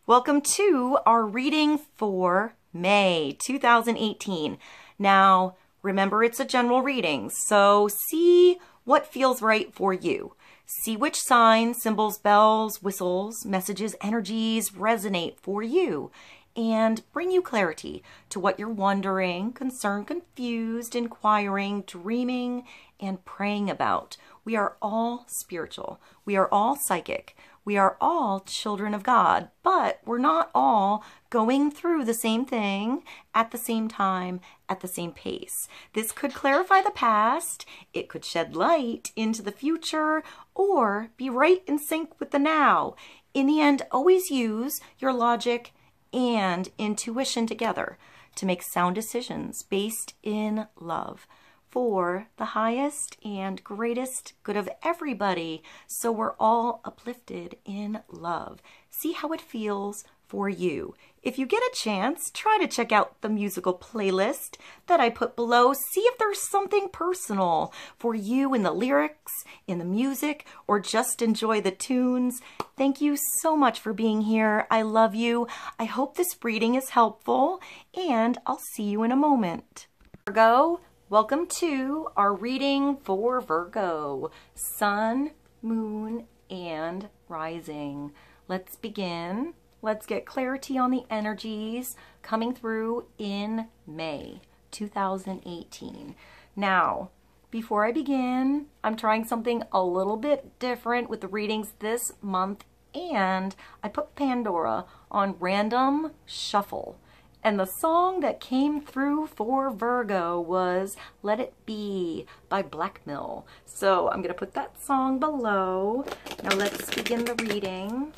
Welcome to our reading for May 2018. Now, remember it's a general reading, so see what feels right for you. See which signs, symbols, bells, whistles, messages, energies resonate for you and bring you clarity to what you're wondering, concerned, confused, inquiring, dreaming, and praying about. We are all spiritual. We are all psychic. We are all children of God, but we're not all going through the same thing at the same time, at the same pace. This could clarify the past, it could shed light into the future, or be right in sync with the now. In the end, always use your logic and intuition together to make sound decisions based in love for the highest and greatest good of everybody, so we're all uplifted in love. See how it feels for you. If you get a chance, try to check out the musical playlist that I put below. See if there's something personal for you in the lyrics, in the music, or just enjoy the tunes. Thank you so much for being here. I love you. I hope this reading is helpful, and I'll see you in a moment. Virgo, welcome to our reading for Virgo, Sun, Moon, and Rising. Let's begin. Let's get clarity on the energies coming through in May 2018. Now, before I begin, I'm trying something a little bit different with the readings this month, and I put Pandora on random shuffle. And the song that came through for Virgo was Let It Be by Blackmill. So I'm going to put that song below. Now let's begin the reading.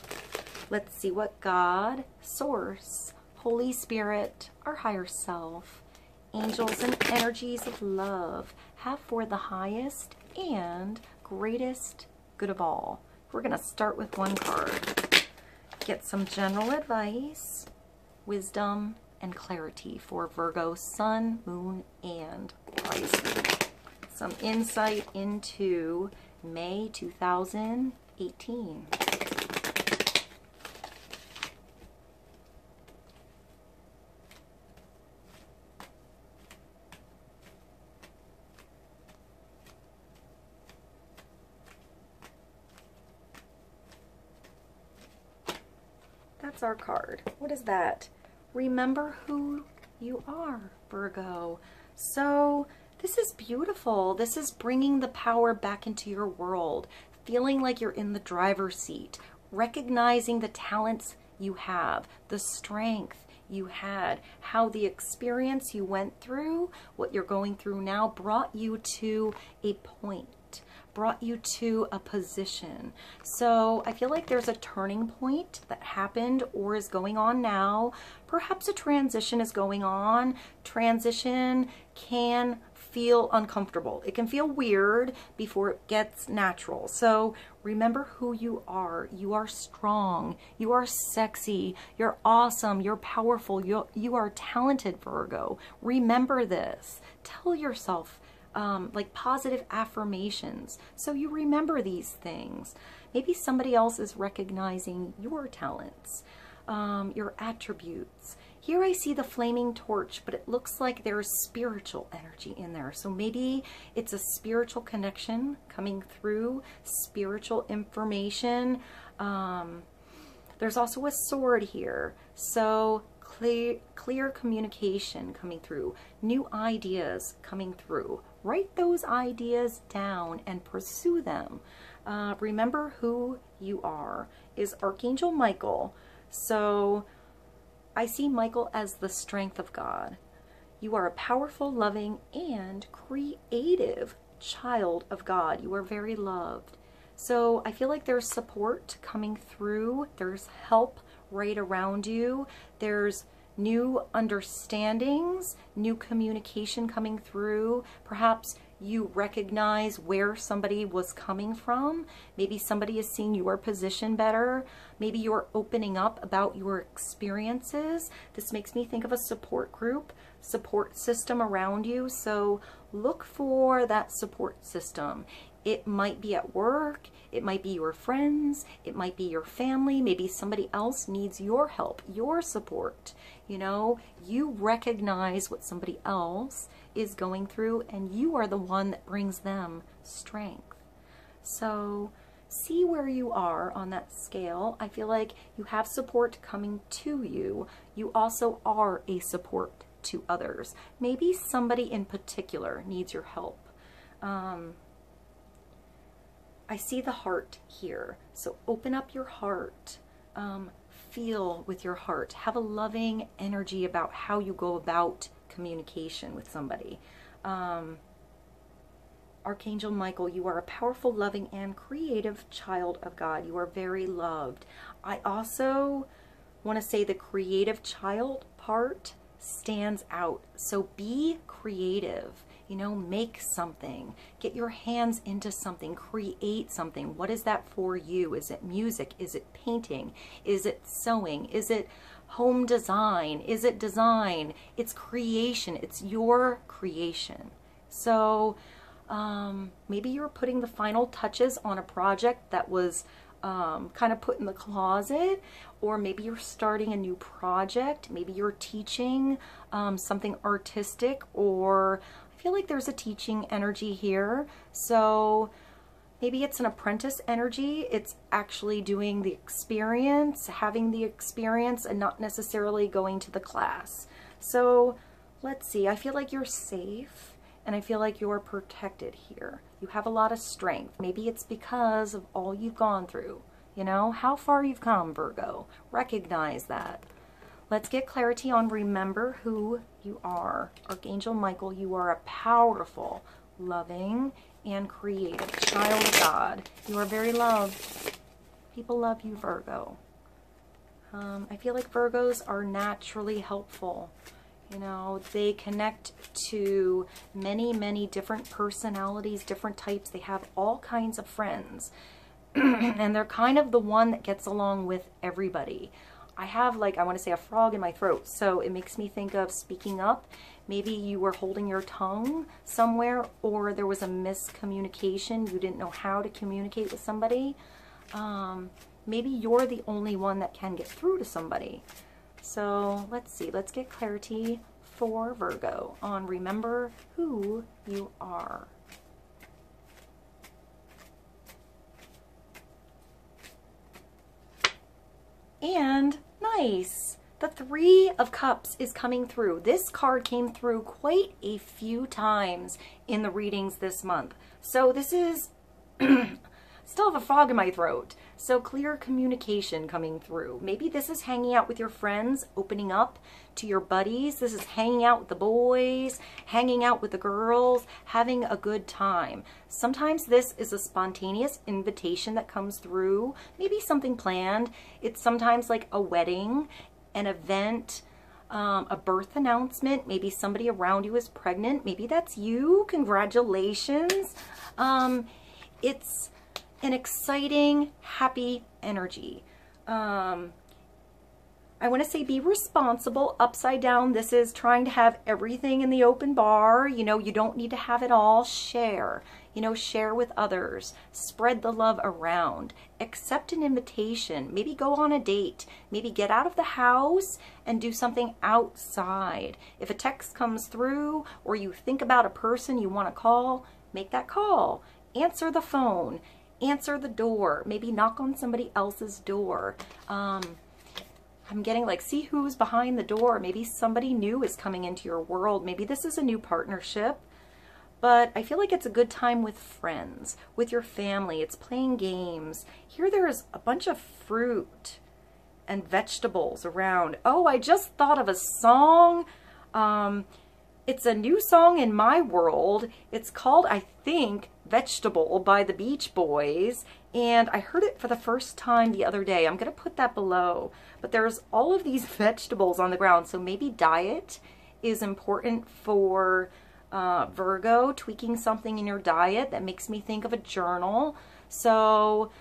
Let's see what God, Source, Holy Spirit, our higher self, angels and energies of love have for the highest and greatest good of all. We're going to start with one card. Get some general advice, wisdom, and clarity for Virgo, Sun, Moon, and Rising. Some insight into May 2018. That's our card. What is that? Remember who you are, Virgo. So this is beautiful. This is bringing the power back into your world, feeling like you're in the driver's seat, recognizing the talents you have, the strength you had, how the experience you went through, what you're going through now, brought you to a point, brought you to a position. So I feel like there's a turning point that happened or is going on now. Perhaps a transition is going on. Transition can feel uncomfortable. It can feel weird before it gets natural. So remember who you are. You are strong. You are sexy. You're awesome. You're powerful. You are talented, Virgo. Remember this. Tell yourself like positive affirmations so you remember these things. Maybe somebody else is recognizing your talents, your attributes. Here I see the flaming torch, but it looks like there's spiritual energy in there. So maybe it's a spiritual connection coming through, spiritual information. There's also a sword here. So clear communication coming through, new ideas coming through. Write those ideas down and pursue them. Remember who you are is Archangel Michael. So I see Michael as the strength of God. You are a powerful, loving, and creative child of God. You are very loved. So I feel like there's support coming through. There's help right around you. There's new understandings, new communication coming through. Perhaps you recognize where somebody was coming from. Maybe somebody is seeing your position better. Maybe you're opening up about your experiences. This makes me think of a support group, support system around you. So look for that support system. It might be at work. It might be your friends, it might be your family, maybe somebody else needs your help, your support. You know, you recognize what somebody else is going through, and you are the one that brings them strength. So see where you are on that scale. I feel like you have support coming to you. You also are a support to others. Maybe somebody in particular needs your help. I see the heart here. So open up your heart. Feel with your heart. Have a loving energy about how you go about communication with somebody. Archangel Michael, you are a powerful, loving, and creative child of God. You are very loved. I also want to say the creative child part stands out. So be creative. You know, make something. Get your hands into something. Create something. What is that for you? Is it music? Is it painting? Is it sewing? Is it home design? Is it design? It's creation. It's your creation. So maybe you're putting the final touches on a project that was kind of put in the closet, or maybe you're starting a new project. Maybe you're teaching something artistic, or I feel like there's a teaching energy here. So maybe it's an apprentice energy. It's actually doing the experience, having the experience, and not necessarily going to the class. So let's see. I feel like you're safe. And I feel like you're protected here. You have a lot of strength. Maybe it's because of all you've gone through. You know, how far you've come, Virgo. Recognize that. Let's get clarity on remember who you are. Archangel Michael, you are a powerful, loving, and creative child of God. You are very loved. People love you, Virgo. I feel like Virgos are naturally helpful. You know, they connect to many, many different personalities, different types. They have all kinds of friends. And they're kind of the one that gets along with everybody. I have, like, I want to say a frog in my throat. So it makes me think of speaking up. Maybe you were holding your tongue somewhere, or there was a miscommunication. You didn't know how to communicate with somebody. Maybe you're the only one that can get through to somebody. So let's see, let's get clarity for Virgo on remember who you are. And nice, the Three of Cups is coming through. This card came through quite a few times in the readings this month. So this is still have a frog in my throat. So clear communication coming through. Maybe this is hanging out with your friends, opening up to your buddies. This is hanging out with the boys, hanging out with the girls, having a good time. Sometimes this is a spontaneous invitation that comes through, maybe something planned. It's sometimes like a wedding, an event, a birth announcement. Maybe somebody around you is pregnant. Maybe that's you. Congratulations. It's an exciting, happy energy. I want to say be responsible. Upside down, this is trying to have everything in the open bar. You know, you don't need to have it all. Share. You know, share with others. Spread the love around. Accept an invitation. Maybe go on a date. Maybe get out of the house and do something outside. If a text comes through, or you think about a person you want to call, make that call. Answer the phone. Answer the door. Maybe knock on somebody else's door. I'm getting like, see who's behind the door. Maybe somebody new is coming into your world. Maybe this is a new partnership. But I feel like it's a good time with friends, with your family. It's playing games. Here there's a bunch of fruit and vegetables around. Oh, I just thought of a song. It's a new song in my world. It's called, I think, Vegetable by the Beach Boys, and I heard it for the first time the other day. I'm going to put that below. But there's all of these vegetables on the ground, so maybe diet is important for Virgo, tweaking something in your diet. That makes me think of a journal. So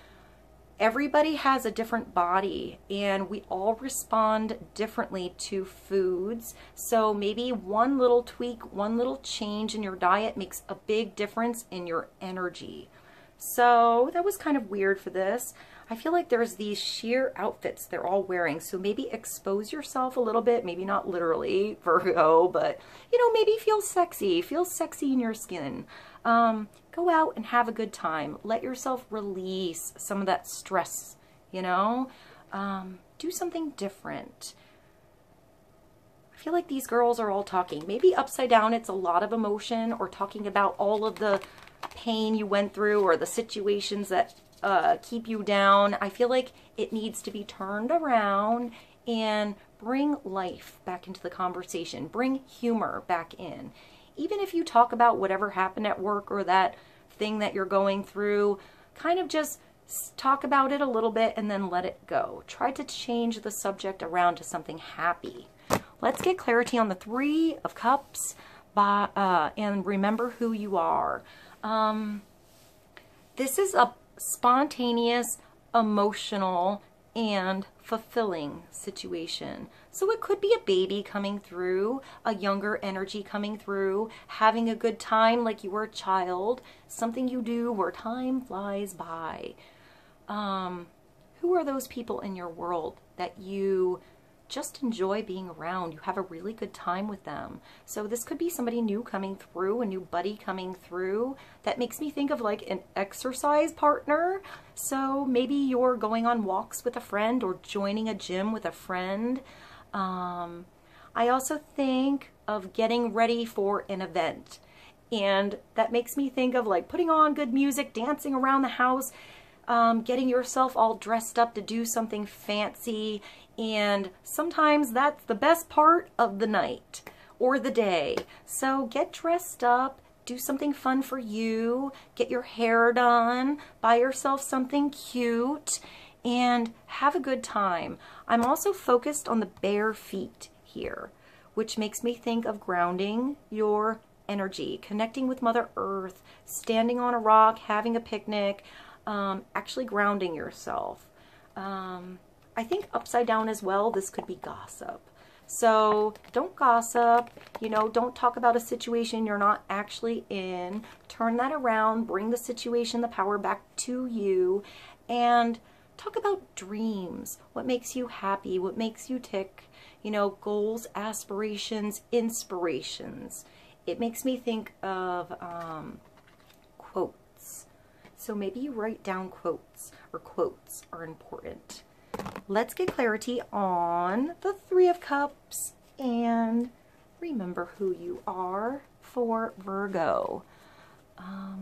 everybody has a different body, and we all respond differently to foods. So maybe one little tweak, one little change in your diet makes a big difference in your energy. So that was kind of weird for this. I feel like there's these sheer outfits they're all wearing. So maybe expose yourself a little bit. Maybe not literally, Virgo, but, you know, maybe feel sexy. Feel sexy in your skin. Go out and have a good time. Let yourself release some of that stress, you know. Do something different. I feel like these girls are all talking. Maybe upside down it's a lot of emotion, or talking about all of the pain you went through or the situations that keep you down. I feel like it needs to be turned around and bring life back into the conversation. Bring humor back in. Even if you talk about whatever happened at work or that thing that you're going through, kind of just talk about it a little bit and then let it go. Try to change the subject around to something happy. Let's get clarity on the Three of Cups and remember who you are. This is a spontaneous, emotional, and fulfilling situation. So it could be a baby coming through, a younger energy coming through, having a good time like you were a child, something you do where time flies by. Who are those people in your world that you just enjoy being around? You have a really good time with them. So this could be somebody new coming through, a new buddy coming through. That makes me think of like an exercise partner. So maybe you're going on walks with a friend or joining a gym with a friend. I also think of getting ready for an event. And that makes me think of like putting on good music, dancing around the house, getting yourself all dressed up to do something fancy. And sometimes that's the best part of the night or the day. So get dressed up, do something fun for you, get your hair done, buy yourself something cute, and have a good time. I'm also focused on the bare feet here, which makes me think of grounding your energy, connecting with Mother Earth, standing on a rock, having a picnic, actually grounding yourself. I think upside down as well, this could be gossip. So don't gossip, you know, don't talk about a situation you're not actually in. Turn that around, bring the situation, the power back to you, and talk about dreams. What makes you happy? What makes you tick? You know, goals, aspirations, inspirations. It makes me think of quotes. So maybe you write down quotes, or quotes are important. Let's get clarity on the Three of Cups and remember who you are for Virgo. I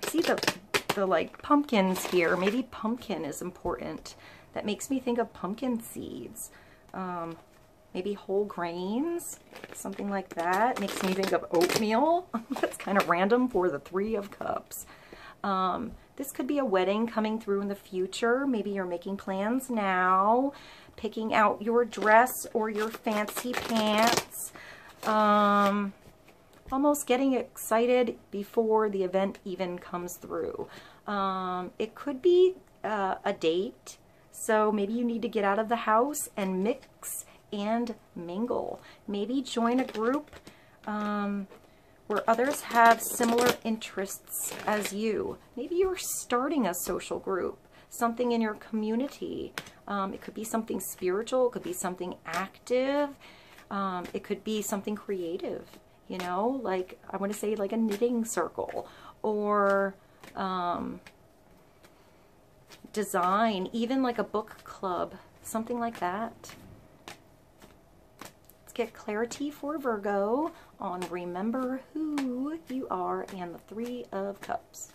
see the like pumpkins here. Maybe pumpkin is important. That makes me think of pumpkin seeds. Maybe whole grains, something like that. Makes me think of oatmeal. That's kind of random for the Three of Cups. This could be a wedding coming through in the future. Maybe you're making plans now, picking out your dress or your fancy pants. Almost getting excited before the event even comes through. It could be a date. So maybe you need to get out of the house and mix and mingle. Maybe join a group where others have similar interests as you. Maybe you're starting a social group, something in your community. It could be something spiritual, it could be something active, it could be something creative, you know, like I want to say like a knitting circle or design, even like a book club, something like that. Let's get clarity for Virgo on remember who you are and the Three of Cups.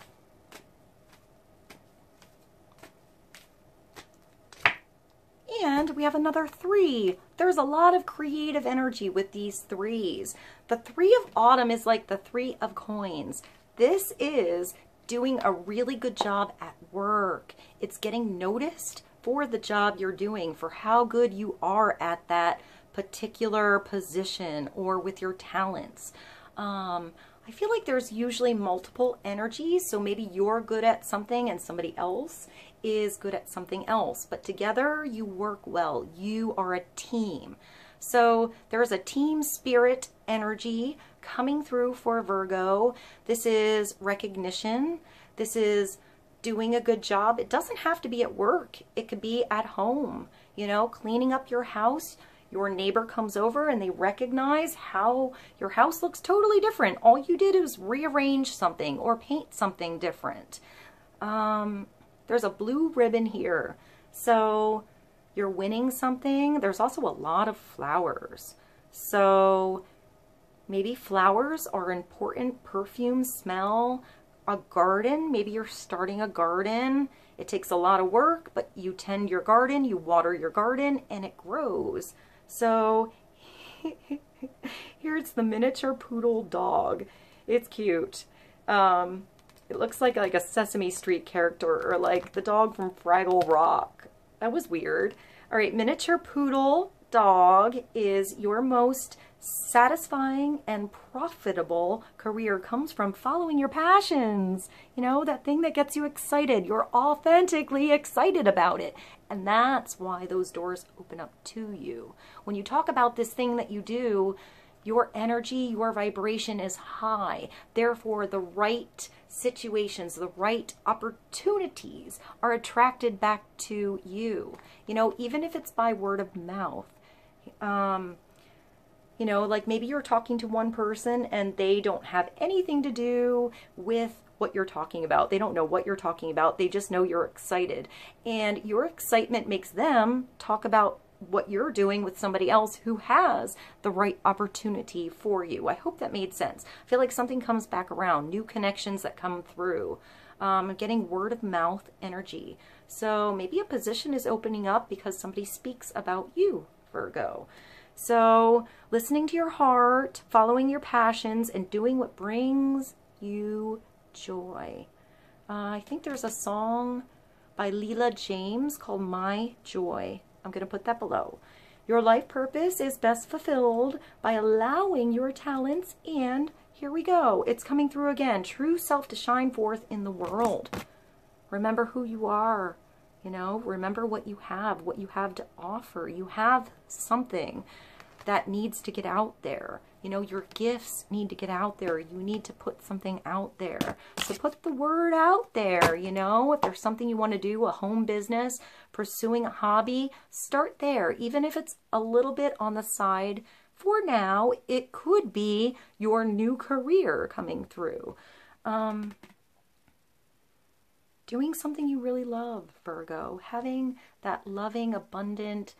And we have another three. There's a lot of creative energy with these threes. The Three of Autumn is like the Three of Coins. This is doing a really good job at work. It's getting noticed for the job you're doing, for how good you are at that particular position or with your talents. I feel like there's usually multiple energies, so maybe you're good at something and somebody else is good at something else, but together you work well. You are a team. So there's a team spirit energy coming through for Virgo. This is recognition. This is doing a good job. It doesn't have to be at work. It could be at home, you know, cleaning up your house. Your neighbor comes over and they recognize how your house looks totally different. All you did was rearrange something or paint something different. There's a blue ribbon here. So you're winning something. There's also a lot of flowers. So maybe flowers are important. Perfume, smell, a garden. Maybe you're starting a garden. It takes a lot of work, but you tend your garden, you water your garden, and it grows. So here's the miniature poodle dog. It's cute. It looks like a Sesame Street character, or like the dog from Fraggle Rock. That was weird. All right, miniature poodle dog is your most satisfying and profitable career comes from following your passions. You know, that thing that gets you excited. You're authentically excited about it. And that's why those doors open up to you. When you talk about this thing that you do, your energy, your vibration is high. Therefore, the right situations, the right opportunities are attracted back to you. You know, even if it's by word of mouth. You know, like maybe you're talking to one person and they don't have anything to do with what you're talking about. They don't know what you're talking about. They just know you're excited. And your excitement makes them talk about what you're doing with somebody else who has the right opportunity for you. I hope that made sense. I feel like something comes back around, new connections that come through. Getting word of mouth energy. So maybe a position is opening up because somebody speaks about you, Virgo. So listening to your heart, following your passions, and doing what brings you joy. I think there's a song by Leela James called My Joy. I'm going to put that below. Your life purpose is best fulfilled by allowing your talents, and here we go. It's coming through again. True self to shine forth in the world. Remember who you are. You know, remember what you have to offer. You have something that needs to get out there. You know, your gifts need to get out there. You need to put something out there. So put the word out there, you know. If there's something you want to do, a home business, pursuing a hobby, start there. Even if it's a little bit on the side for now, it could be your new career coming through. Doing something you really love, Virgo. Having that loving, abundant,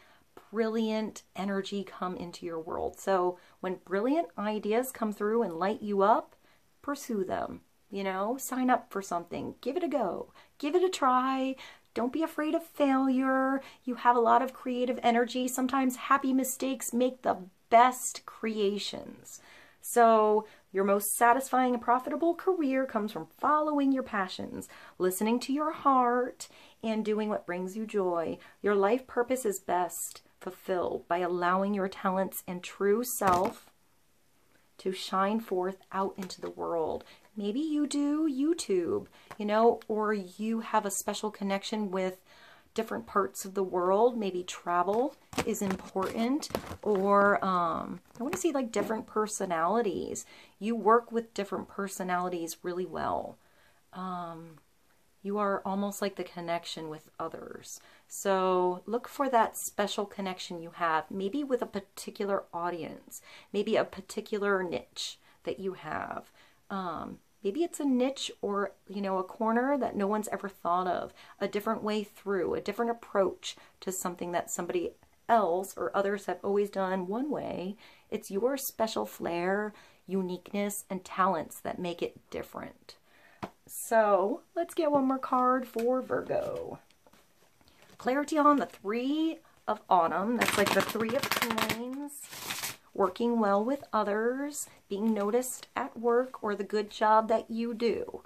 brilliant energy come into your world. So when brilliant ideas come through and light you up, pursue them. You know, sign up for something. Give it a go. Give it a try. Don't be afraid of failure. You have a lot of creative energy. Sometimes happy mistakes make the best creations. So your most satisfying and profitable career comes from following your passions, listening to your heart, and doing what brings you joy. Your life purpose is best fulfilled by allowing your talents and true self to shine forth out into the world. Maybe you do YouTube, you know, or you have a special connection with different parts of the world. Maybe travel is important, or I want to see like different personalities. You work with different personalities really well. You are almost like the connection with others. So look for that special connection you have, maybe with a particular audience, maybe a particular niche that you have. Maybe it's a niche or, you know, a corner that no one's ever thought of, a different way through, a different approach to something that somebody else or others have always done one way. It's your special flair, uniqueness, and talents that make it different. So let's get one more card for Virgo. Clarity on the Three of Autumn. That's like the Three of Coins. Working well with others, being noticed at work, or the good job that you do.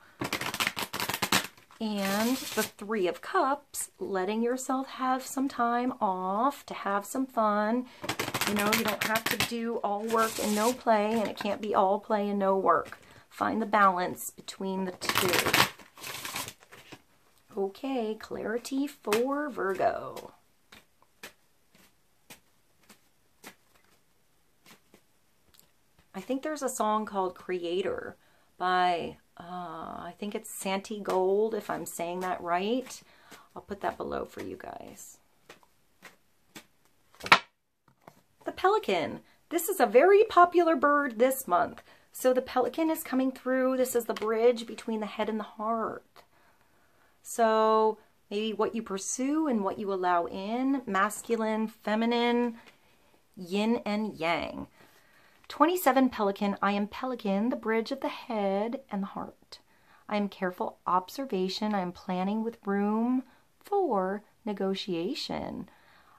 And the Three of Cups, letting yourself have some time off to have some fun. You know, you don't have to do all work and no play, and it can't be all play and no work. Find the balance between the two. Okay, clarity for Virgo. I think there's a song called Creator by, I think it's Santi Gold, if I'm saying that right. I'll put that below for you guys. The Pelican. This is a very popular bird this month. So the Pelican is coming through. This is the bridge between the head and the heart. So maybe what you pursue and what you allow in, masculine, feminine, yin and yang. 27 Pelican, I am Pelican, the bridge of the head and the heart. I am careful observation. I am planning with room for negotiation.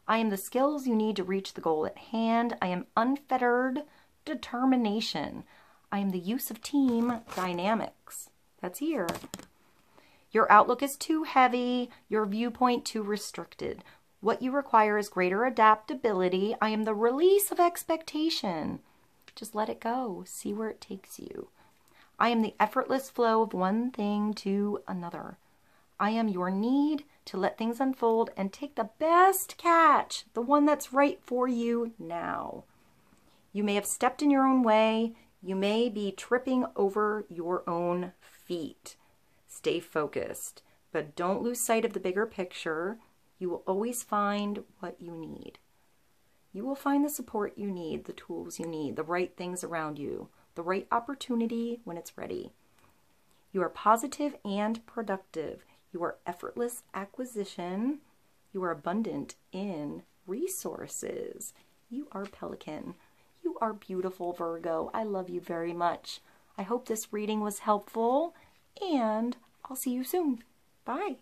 I am the skills you need to reach the goal at hand. I am unfettered determination. I am the use of team dynamics. That's here. Your outlook is too heavy, your viewpoint too restricted. What you require is greater adaptability. I am the release of expectation. Just let it go. See where it takes you. I am the effortless flow of one thing to another. I am your need to let things unfold and take the best catch, the one that's right for you now. You may have stepped in your own way. You may be tripping over your own feet. Stay focused, but don't lose sight of the bigger picture. You will always find what you need. You will find the support you need, the tools you need, the right things around you, the right opportunity when it's ready. You are positive and productive. You are effortless acquisition. You are abundant in resources. You are Pelican. You are beautiful, Virgo. I love you very much. I hope this reading was helpful, and I'll see you soon. Bye.